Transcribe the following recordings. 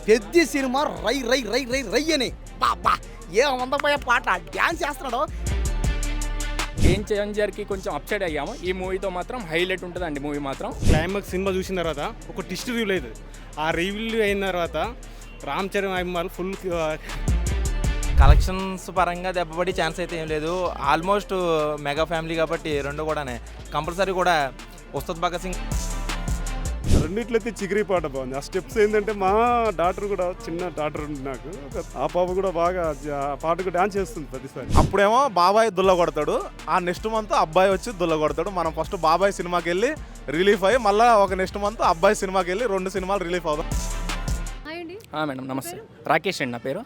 పెద్ద సినిమా రై రై రై రై రై అని బాబా ఏ వందపోయే పాట డ్యాన్స్ చేస్తున్నాడు. గేమ్ చేంజర్కి కొంచెం అప్సైడ్ అయ్యాము. ఈ మూవీతో మాత్రం హైలైట్ ఉంటుందండి. మూవీ మాత్రం క్లైమాక్స్ సినిమా చూసిన తర్వాత ఒక ట్విస్ట్ రివ్యూ లేదు. ఆ రివ్యూ అయిన తర్వాత రామ్ చరణ్ అభిమానులు ఫుల్ కలెక్షన్స్ పరంగా దెబ్బపడి ఛాన్స్ అయితే ఏం లేదు. ఆల్మోస్ట్ మెగా ఫ్యామిలీ కాబట్టి రెండు కూడానే కంపల్సరీ కూడా ఉస్తాద్ భగత్ సింగ్. రెండిట్లయితే చిగిరి పాట బాగుంది. ఆ స్టెప్స్ ఏంటంటే మా డాటర్ కూడా చిన్న డాటర్ ఉంది నాకు, ఆ పాప కూడా బాగా ఆ పాటకు డాన్స్ చేస్తుంది ప్రతిసారి. అప్పుడేమో బాబాయ్ దుల్ల కొడతాడు, ఆ నెక్స్ట్ మంత్ అబ్బాయి వచ్చి దుల్ల కొడతాడు. మనం ఫస్ట్ బాబాయ్ సినిమాకి వెళ్ళి రిలీఫ్ అయ్యి మళ్ళీ ఒక నెక్స్ట్ మంత్ అబ్బాయి సినిమాకి వెళ్ళి 2 సినిమాలు రిలీఫ్ అవుతాం. మేడం నమస్తే, రాకేష్ అండి నా పేరు.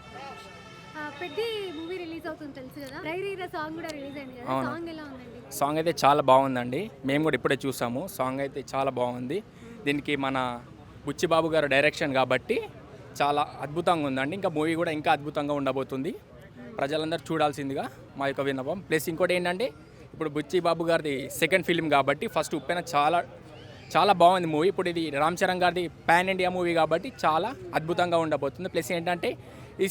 పెద్ద మూవీ రిలీజ్ అవుతుంది తెలుసు కదా, రై రై రా సాంగ్ కూడా రిలీజ్ అయింది కదా, సాంగ్ ఎలా ఉందండి? సాంగ్ అయితే చాలా బాగుందండి. మేము కూడా ఇప్పుడే చూసాము. సాంగ్ అయితే చాలా బాగుంది. దీనికి మన బుచ్చిబాబు గారు డైరెక్షన్ కాబట్టి చాలా అద్భుతంగా ఉందండి. ఇంకా మూవీ కూడా ఇంకా అద్భుతంగా ఉండబోతుంది. ప్రజలందరూ చూడాల్సిందిగా మా యొక్క విన్నపం. ప్లస్ ఇంకోటి ఏంటంటే ఇప్పుడు బుచ్చిబాబు గారిది సెకండ్ ఫిల్మ్ కాబట్టి ఫస్ట్ ఉప్పెన చాలా బాగుంది మూవీ. ఇప్పుడు ఇది రామ్ చరణ్ గారిది పాన్ ఇండియా మూవీ కాబట్టి చాలా అద్భుతంగా ఉండబోతుంది. ప్లస్ ఏంటంటే ఈ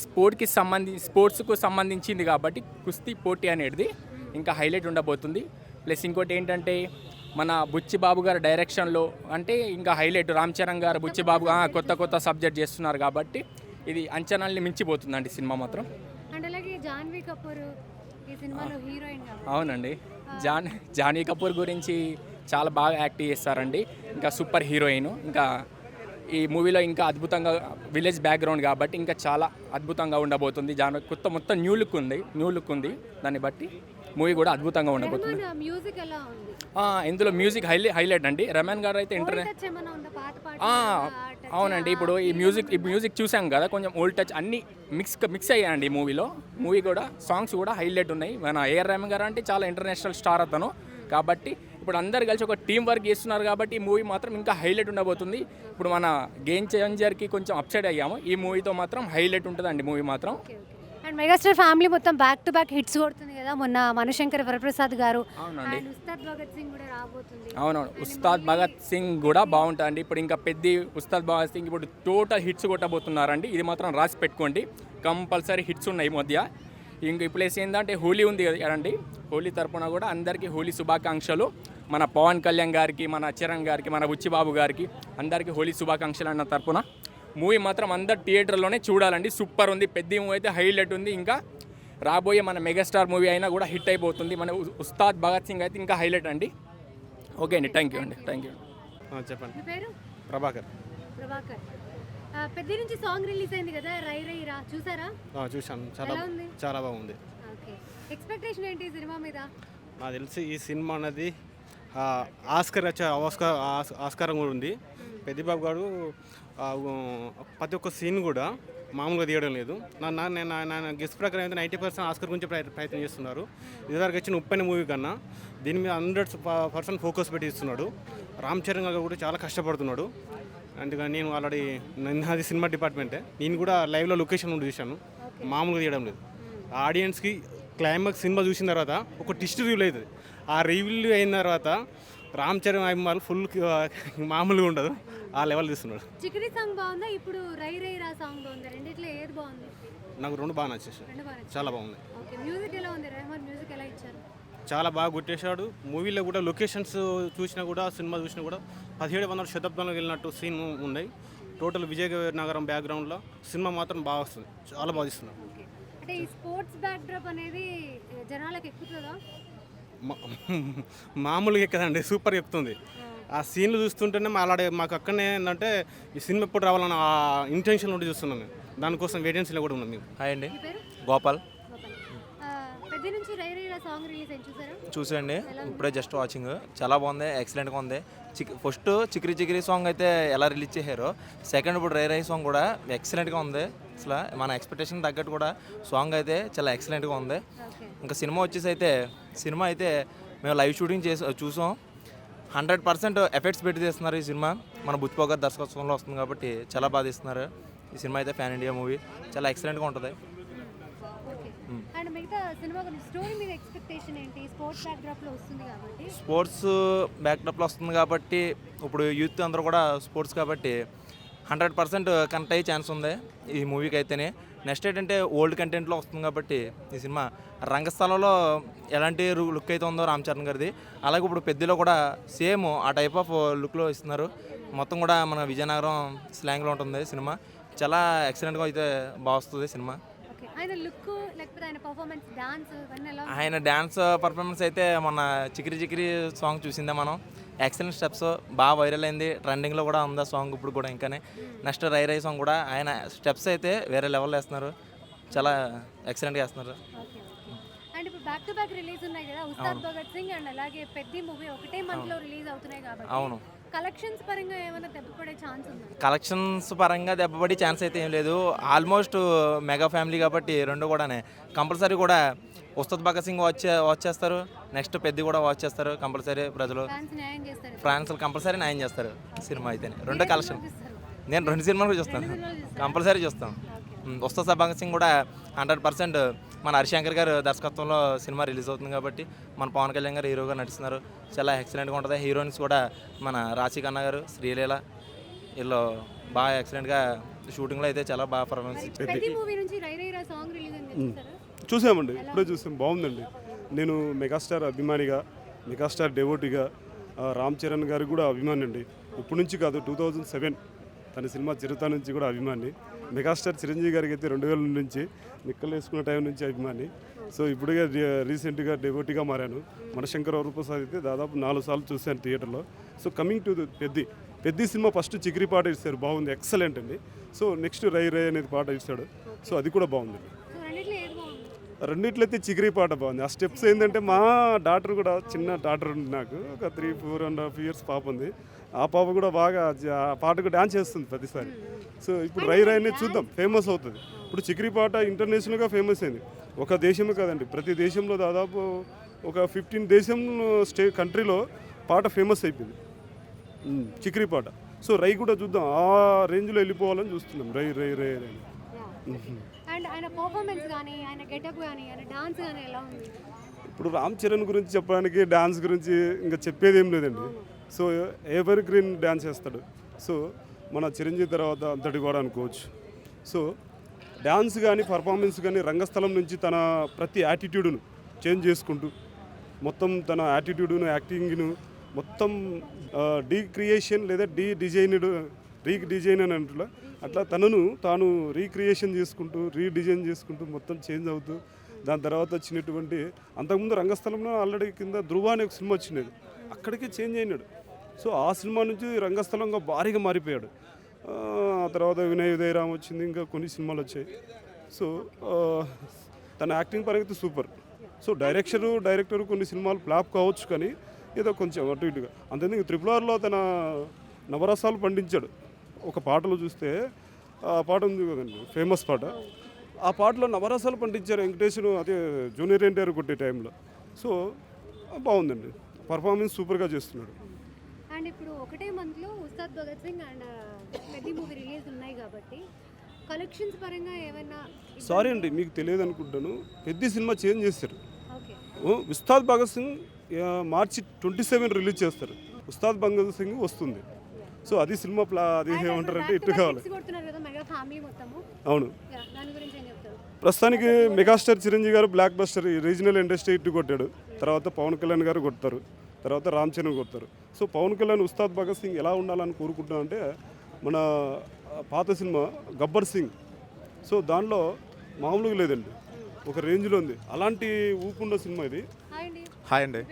స్పోర్ట్స్కు సంబంధించింది కాబట్టి కుస్తీ పోటీ అనేది ఇంకా హైలైట్ ఉండబోతుంది. ప్లస్ ఇంకోటి ఏంటంటే మన బుచ్చిబాబు గారి డైరెక్షన్లో అంటే ఇంకా హైలైట్. రామ్ చరణ్ గారు బుచ్చిబాబు కొత్త సబ్జెక్ట్ చేస్తున్నారు కాబట్టి ఇది అంచనాల్ని మించిపోతుందండి సినిమా మాత్రం. అండ్ అలాగే జాన్వీ కపూర్ ఈ సినిమాలో హీరోయిన్. అవునండి, జాన్వీ కపూర్ గురించి చాలా బాగా యాక్ట్ చేస్తారండి. ఇంకా సూపర్ హీరోయిన్. ఇంకా ఈ మూవీలో ఇంకా అద్భుతంగా విలేజ్ బ్యాక్గ్రౌండ్ కాబట్టి ఇంకా చాలా అద్భుతంగా ఉండబోతుంది. మొత్తం న్యూ లుక్ ఉంది. దాన్ని బట్టి మూవీ కూడా అద్భుతంగా ఉండబోతుంది. మ్యూజిక్ ఎలా ఉంది? ఇందులో మ్యూజిక్ హైలైట్ అండి. రమణ్ గారు అయితే అవునండి. ఇప్పుడు ఈ మ్యూజిక్ చూసాం కదా, కొంచెం ఓల్డ్ టచ్ అన్ని మిక్స్ అయ్యాయండి ఈ మూవీలో. మూవీ కూడా సాంగ్స్ కూడా హైలైట్ ఉన్నాయి. మన ఏఆర్ రమణ్ గారు అంటే చాలా ఇంటర్నేషనల్ స్టార్ అతను కాబట్టి ఇప్పుడు అందరు కలిసి ఒక టీం వర్క్ చేస్తున్నారు కాబట్టి ఈ మూవీ మాత్రం ఇంకా హైలైట్ ఉండబోతుంది. ఇప్పుడు మన గేమ్ చేంజర్కి కొంచెం అప్సైడ్ అయ్యాము. ఈ మూవీతో మాత్రం హైలైట్ ఉంటుందండి మూవీ మాత్రం. అండ్ మెగాస్టార్ ఫ్యామిలీ మొత్తం బ్యాక్ టు బ్యాక్ హిట్స్ కొడుతుంది కదా. మొన్న మణిశంకర్ వరప్రసాద్ గారు, అవునండి, ఉస్తాద్ భగత్ సింగ్ కూడా రాబోతుంది. అవునవును, ఉస్తాద్ భగత్ సింగ్ కూడా బాగుంటుందండి. ఇప్పుడు ఇంకా పెద్ద ఉస్తాద్ భగత్ సింగ్ ఇప్పుడు టోటల్ హిట్స్ కొట్టబోతున్నారండి. ఇది మాత్రం రాసి పెట్టుకోండి, కంపల్సరీ హిట్స్ ఉన్నాయి ఈ మధ్య. ఇంక ఇప్పుడు ఏంటంటే హోలీ ఉంది కదండి. హోలీ తరపున కూడా అందరికీ హోలీ శుభాకాంక్షలు. మన పవన్ కళ్యాణ్ గారికి, మన చరణ్ గారికి, మన బుచ్చిబాబు గారికి అందరికీ హోలీ శుభాకాంక్షలు అన్న తరపున. మూవీ మాత్రం అందరు థియేటర్లోనే చూడాలండి. సూపర్ ఉంది. పెద్ద మూవీ అయితే హైలైట్ ఉంది. ఇంకా రాబోయే మన మెగాస్టార్ మూవీ అయినా కూడా హిట్ అయిపోతుంది. మన ఉస్తాద్ భగత్ సింగ్ అయితే ఇంకా హైలైట్ అండి. ఓకే అండి, థ్యాంక్ యూ. చెప్పండి. మీ పేరు? ప్రభాకర్. పెద్ద నుంచి సాంగ్ రిలీజ్ అయింది కదా, రై రై రా, చూసారా? చూశాను. చాలా బాగుంది. ఓకే, ఎక్స్పెక్టేషన్ ఏంటి ఈ సినిమా మీద? నాకు తెలిసి ఈ సినిమా అనేది ఆస్కారం కూడా ఉంది. పెద్దబాబు గారు ప్రతి ఒక్క సీన్ కూడా మామూలుగా తీయడం లేదు. నా గెస్ట్ ప్రకారం అయితే 90% ఆస్కర్ గురించి ప్రయత్నం చేస్తున్నారు. ఇదివరకు వచ్చిన ఉప్పెన మూవీ కన్నా దీని మీద 100% ఫోకస్ పెట్టి ఇస్తున్నాడు. రామ్ చరణ్ గారు కూడా చాలా కష్టపడుతున్నాడు. అందుకని నేను ఆల్రెడీ నాది సినిమా డిపార్ట్మెంటే, నేను కూడా లైవ్లో లొకేషన్ నుండి చూశాను. మామూలుగా తీయడం లేదు. ఆడియన్స్కి క్లైమాక్స్ సినిమా చూసిన తర్వాత ఒక ట్విస్ట్ రివ్యూ లేదు. ఆ రివ్యూ అయిన తర్వాత రామ్ చరణ్ అభిమానులు ఫుల్ మామూలుగా ఉండదు, ఆ లెవెల్ తీస్తున్నాడు. చికిరి సాంగ్ బాగుందా, ఇప్పుడు రై రై రా సాంగ్ బాగుందా? రెండిట్లో ఏది బాగుంది? నాకు రెండు బాగా నచ్చేసాయి, చాలా బాగుంది. ఓకే, మ్యూజిక్ ఎలా ఉంది? రెహమాన్ మ్యూజిక్ ఎలా ఇచ్చారు? చాలా బాగా గుర్తేశాడు. మూవీలో కూడా లొకేషన్స్ చూసినా కూడా, సినిమా చూసినా కూడా 1700 శతాబ్దంలో వెళ్ళినట్టు సీన్ ఉన్నాయి. టోటల్ విజయనగరం బ్యాక్గ్రౌండ్లో సినిమా మాత్రం బాగా వస్తుంది, చాలా బాగా ఇస్తున్నారు. అంటే ఈ స్పోర్ట్స్ బ్యాక్డ్రాప్ అనేది జనాలకు ఎక్కుతుందా? మామూలుగా ఎక్కదండి, సూపర్ ఎక్కుతుంది. ఆ సీన్లు చూస్తుంటేనే మాకు అక్కడనే ఏంటంటే ఈ సినిమా ఎప్పుడు రావాలన్న ఆ ఇంటెన్షన్ ఉండి చూస్తున్నాం మేము. దానికోసం వేకెన్సీలో కూడా ఉన్నాం మేము. హాయ్ అండి, గోపాల్. పెద్ద నుంచి రై రై రా సాంగ్ రిలీజ్ అయింది, చూసారా? చూసండి, ఇప్పుడే జస్ట్ వాచింగ్. చాలా బాగుంది, ఎక్సలెంట్గా ఉంది. ఫస్ట్ చికిరి సాంగ్ అయితే ఎలా రిలీజ్ చేశారో, సెకండ్ ఇప్పుడు రై రై సాంగ్ కూడా ఎక్సలెంట్గా ఉంది. అసలు మన ఎక్స్పెక్టేషన్ తగ్గట్టు కూడా సాంగ్ అయితే చాలా ఎక్సలెంట్గా ఉంది. ఇంకా సినిమా సినిమా అయితే మేము లైవ్ షూటింగ్ చూసాం. 100% ఎఫెక్ట్స్ పెట్టి తీస్తున్నారు ఈ సినిమా. మన బుచ్చిబాబు గారి దర్శకత్వంలో వస్తుంది కాబట్టి చాలా బాగా తీస్తున్నారు. ఈ సినిమా అయితే పాన్ ఇండియా మూవీ, చాలా ఎక్సలెంట్గా ఉంటుంది. అండ్ మిగతా సినిమా గురించి స్టోరీ మీద ఎక్స్పెక్టేషన్ ఏంటి? స్పోర్ట్స్ బ్యాక్డ్రాప్లో వస్తుంది కాబట్టి, స్పోర్ట్స్ బ్యాక్డ్రాప్లో వస్తుంది కాబట్టి ఇప్పుడు యూత్ అందరూ కూడా స్పోర్ట్స్ కాబట్టి 100% కనెక్ట్ అయ్యే ఛాన్స్ ఉంది ఈ మూవీకి అయితేనే. నెక్స్ట్ ఏంటంటే ఓల్డ్ కంటెంట్లో వస్తుంది కాబట్టి ఈ సినిమా రంగస్థలంలో ఎలాంటి లుక్ అయితే ఉందో రామ్ చరణ్ గారిది, అలాగే ఇప్పుడు పెద్దలో కూడా సేమ్ ఆ టైప్ ఆఫ్ లుక్లో ఇస్తున్నారు. మొత్తం కూడా మన విజయనగరం స్లాంగ్లో ఉంటుంది సినిమా. చాలా ఎక్సలెంట్గా అయితే బాగా వస్తుంది సినిమా. ఓకే. ఆయన లుక్ లేకపోతే ఆయన పర్ఫార్మెన్స్, డాన్స్ ఇవన్నీ ఎలా ఆయన డ్యాన్స్ పర్ఫార్మెన్స్ అయితే మొన్న చికిరి చికిరి సాంగ్ చూసిందే మనం. ఎక్సలెంట్ స్టెప్స్, బాగా వైరల్ అయింది, ట్రెండింగ్లో కూడా ఉంది ఆ సాంగ్ ఇప్పుడు కూడా. ఇంకానే నెక్స్ట్ రై రై సాంగ్ కూడా ఆయన స్టెప్స్ అయితే వేరే లెవెల్లో వేస్తున్నారు, చాలా ఎక్సలెంట్గా వేస్తున్నారు. ఓకే. అండ్ ఇప్పుడు బ్యాక్ టు బ్యాక్ రిలీజ్ ఉన్నాయి కదా, ఉస్తాద్ భగత్ సింగ్ అండ్ అలాగే పెద్ది మూవీ ఒకటే మంత్ లో రిలీజ్ అవుతున్నాయి కాబట్టి అవును, కలెక్షన్స్ పరంగా ఏమైనా దెబ్బపడే ఛాన్స్ ఉందా? కలెక్షన్స్ పరంగా దెబ్బపడి ఛాన్స్ అయితే ఏం లేదు. ఆల్మోస్ట్ మెగా ఫ్యామిలీ కాబట్టి రెండు కూడానే కంపల్సరీ కూడా ఉస్తాద్ భగత్ సింగ్ వాచ్ చేస్తారు, నెక్స్ట్ పెద్ది కూడా వాచ్ చేస్తారు కంపల్సరీ. ప్రజలు ఫ్యాన్స్ న్యాయం చేస్తారు, ఫ్రాన్స్ కంపల్సరీ న్యాయం చేస్తారు సినిమా అయితేనే. రెండు కలెక్షన్ చూస్తారు. నేను 2 సినిమాలు చూస్తాను, కంపల్సరీ చూస్తాం. ఉస్తాద్ భగత్ సింగ్ కూడా 100% మన హరిశంకర్ గారు దర్శకత్వంలో సినిమా రిలీజ్ అవుతుంది కాబట్టి మన పవన్ కళ్యాణ్ గారు హీరోగా నడుస్తున్నారు, చాలా ఎక్సలెంట్గా ఉంటుంది. హీరోయిన్స్ కూడా మన రాశి ఖన్నా గారు, శ్రీలీల వీళ్ళు బాగా ఎక్సలెంట్గా షూటింగ్లో అయితే చాలా బాగా పర్ఫార్మెన్స్ ఇచ్చారు. పెద్ది మూవీ నుంచి రై రై రా సాంగ్ రిలీజ్ అయింది చూసారా? చూసామండి, ఇప్పుడే చూసాం, బాగుందండి. నేను మెగాస్టార్ అభిమానిగా, మెగాస్టార్ డెవోటీగా, రామ్ చరణ్ గారికి కూడా అభిమాని అండి. ఇప్పటి నుంచి కాదు, 2007 తన సినిమా చిరుత నుంచి కూడా అభిమాని. మెగాస్టార్ చిరంజీవి గారికి అయితే 2000 నుంచి నిక్కలు వేసుకున్న టైం నుంచి అభిమాని. సో ఇప్పుడుగా రీసెంట్గా డెవోటీగా మారాను. మనశంకర్ వరప్రసాద్ అయితే దాదాపు 4 సార్లు చూశాను థియేటర్లో. సో కమింగ్ టు పెద్ది సినిమా ఫస్ట్ చికిరి పాట ఇస్తారు, బాగుంది, ఎక్సలెంట్ అండి. సో నెక్స్ట్ రై రై అనేది పాట ఇస్తాడు, సో అది కూడా బాగుందండి. సో రెండిట్లో ఏది బాగుంది? రెండిట్లో అయితే చికిరి పాట బాగుంది. ఆ స్టెప్స్ ఏంటంటే మా డాటర్ కూడా, చిన్న డాటర్ ఉంది నాకు, ఒక 3-4.5 years పాప ఉంది. ఆ పాప కూడా బాగా ఆ పాటకు డ్యాన్స్ చేస్తుంది ప్రతిసారి. సో ఇప్పుడు రై రై అనేది చూద్దాం, ఫేమస్ అవుతుంది. ఇప్పుడు చికిరి పాట ఇంటర్నేషనల్గా ఫేమస్ అయింది. ఒక దేశమే కాదండి, ప్రతి దేశంలో దాదాపు ఒక 15 దేశం కంట్రీలో పాట ఫేమస్ అయిపోయింది చికిరి పాట. సో రై కూడా చూద్దాం, ఆ రేంజ్లో వెళ్ళిపోవాలని చూస్తున్నాం. రై రై రై రై అండ్ ఆయన పర్ఫార్మెన్స్ కానీ, ఆయన గెటప్ కానీ, ఆయన డాన్స్ కానీ ఎలా ఉంది? ఇప్పుడు రామ్ చరణ్ గురించి చెప్పడానికి, డ్యాన్స్ గురించి ఇంకా చెప్పేది ఏం లేదండి. సో ఎవర్ గ్రీన్ డ్యాన్స్ చేస్తాడు. సో మన చిరంజీవి తర్వాత అంతటి కూడా అనుకోవచ్చు. సో డ్యాన్స్ కానీ, పర్ఫార్మెన్స్ కానీ, రంగస్థలం నుంచి తన ప్రతి యాటిట్యూడ్ను చేంజ్ చేసుకుంటూ, మొత్తం తన యాటిట్యూడ్ను, యాక్టింగ్ను మొత్తం డీక్రియేషన్ లేదా రీడిజైన్ అని అంటున్నా, అట్లా తనను తాను రీక్రియేషన్ చేసుకుంటూ, రీడిజైన్ చేసుకుంటూ మొత్తం చేంజ్ అవుతూ, దాని తర్వాత వచ్చినటువంటి, అంతకుముందు రంగస్థలంలో ఆల్రెడీ కింద ధృవ అనే ఒక సినిమా వచ్చినది, అక్కడికి చేంజ్ అయినాడు. సో ఆ సినిమా నుంచి రంగస్థలంగా భారీగా మారిపోయాడు. ఆ తర్వాత వినయ్ ఉదయరామ్ వచ్చింది, ఇంకా కొన్ని సినిమాలు వచ్చాయి. సో తన యాక్టింగ్ పరంగా సూపర్. సో డైరెక్టర్ కొన్ని సినిమాలు ఫ్లాప్ కావచ్చు, కానీ ఏదో కొంచెం అటు ఇటుగా అంతేందుకు RRRలో తన నవరసాలు పండించాడు. ఒక పాటలో చూస్తే ఆ పాట ఉంది కదండి, ఫేమస్ పాట, ఆ పాటలో నవరసాలు పండించారు వెంకటేశ్వరు, అదే జూనియర్ ఎన్టీఆర్ కొట్టే టైంలో. సో బాగుందండి, పర్ఫార్మెన్స్ సూపర్గా చేస్తున్నాడు. అండ్ ఇప్పుడు ఒకటే మంత్లో Ustaad Bhagat Singh and Peddi movie release ఉన్నాయి కాబట్టి కలెక్షన్స్ పరంగా ఏమైనా? సారీ అండి, మీకు తెలియదు అనుకుంటాను, పెద్ద సినిమా చేంజ్ చేశారు. ఓకే. ఉస్తాద్ భగత్ సింగ్ మార్చి 27 రిలీజ్ చేస్తారు. ఉస్తాద్ భగత్ సింగ్ వస్తుంది. సో అది సినిమా అది ఏమంటారంటే ఇటు కావాలి. అవును, దాని గురించి ఏం చెప్తారు? ప్రస్తుతానికి మెగాస్టార్ చిరంజీవి గారు బ్లాక్ బస్టర్ రీజనల్ ఇండస్ట్రీ ఇటు కొట్టాడు, తర్వాత పవన్ కళ్యాణ్ గారు కొడతారు, తర్వాత రామ్ చరణ్ కొడతారు. సో పవన్ కళ్యాణ్ ఉస్తాద్ భగత్ సింగ్ ఎలా ఉండాలని కోరుకుంటున్నా అంటే, మన పాత సినిమా గబ్బర్ సింగ్, సో దానిలో మామూలుగా లేదండి, ఒక రేంజ్లో ఉంది. అలాంటి ఊపున్న సినిమా ఇది. హాయ్ అండి,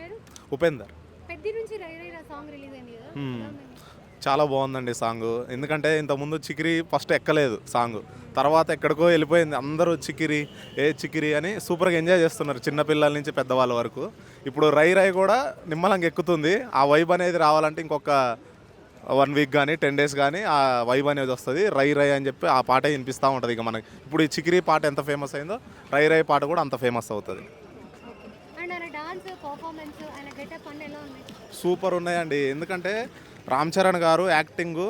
ఉపేందర్. పెద్ది నుంచి రై రై రా సాంగ్ రిలీజ్ అయింది కదా, ఎలా ఉంది? చాలా బాగుందండి సాంగ్. ఎందుకంటే ఇంతకుముందు చికిరి ఫస్ట్ ఎక్కలేదు సాంగ్, తర్వాత ఎక్కడికో వెళ్ళిపోయింది. అందరూ చికిరి అని సూపర్గా ఎంజాయ్ చేస్తున్నారు, చిన్నపిల్లల నుంచి పెద్దవాళ్ళ వరకు. ఇప్పుడు రై రై కూడా నిమ్మలంగా ఎక్కుతుంది. ఆ వైబ్ అనేది రావాలంటే ఇంకొక 1 week కానీ 10 days కానీ ఆ వైబ్ అనేది వస్తుంది. రై రై అని చెప్పి ఆ పాట వినిపిస్తూ ఉంటుంది. ఇక మనకి ఇప్పుడు ఈ చికిరి పాట ఎంత ఫేమస్ అయిందో, రై రై పాట కూడా అంత ఫేమస్ అవుతుంది. అండ్ ఆయన డాన్స్ పర్ఫార్మెన్స్, ఆయన గెటప్ అన్నీ ఎలా ఉంది? సూపర్ ఉన్నాయండి. ఎందుకంటే రామ్ చరణ్ గారు యాక్టింగ్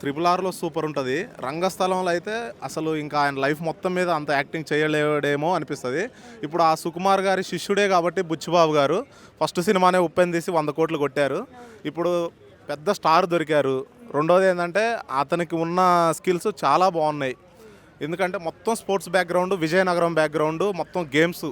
RRRలో సూపర్ ఉంటుంది. రంగస్థలంలో అయితే అసలు ఇంకా ఆయన లైఫ్ మొత్తం మీద అంత యాక్టింగ్ చేయలేడేమో అనిపిస్తుంది. ఇప్పుడు ఆ సుకుమార్ గారి శిష్యుడే కాబట్టి బుచ్చిబాబు గారు ఫస్ట్ సినిమానే ఉప్పెన్ తీసి 100 కోట్లు కొట్టారు. ఇప్పుడు పెద్ద స్టార్ దొరికారు. రెండోది ఏంటంటే అతనికి ఉన్న స్కిల్స్ చాలా బాగున్నాయి. ఎందుకంటే మొత్తం స్పోర్ట్స్ బ్యాక్గ్రౌండ్, విజయనగరం బ్యాక్గ్రౌండ్, మొత్తం గేమ్స్.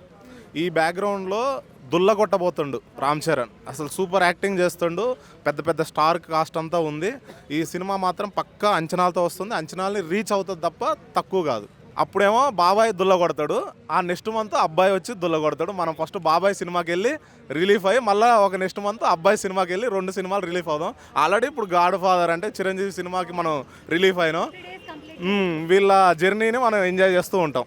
ఈ బ్యాక్గ్రౌండ్లో దుల్లగొట్టబోతుండు రామ్ చరణ్. అసలు సూపర్ యాక్టింగ్ చేస్తుండు. పెద్ద పెద్ద స్టార్ కాస్ట్ అంతా ఉంది. ఈ సినిమా మాత్రం పక్కా అంచనాలతో వస్తుంది. అంచనాలని రీచ్ అవుతుంది తప్ప తక్కువ కాదు. అప్పుడేమో బాబాయ్ దుల్ల కొడతాడు, ఆ నెక్స్ట్ మంత్ అబ్బాయి వచ్చి దుల్ల కొడతాడు. మనం ఫస్ట్ బాబాయ్ సినిమాకి వెళ్ళి రిలీఫ్ అయ్యి మళ్ళీ ఒక నెక్స్ట్ మంత్ అబ్బాయి సినిమాకి వెళ్ళి 2 సినిమాలు రిలీఫ్ అవుదాం. ఆల్రెడీ ఇప్పుడు గాడ్ ఫాదర్ అంటే చిరంజీవి సినిమాకి మనం రిలీఫ్ అయినాం. వీళ్ళ జర్నీని మనం ఎంజాయ్ చేస్తూ ఉంటాం.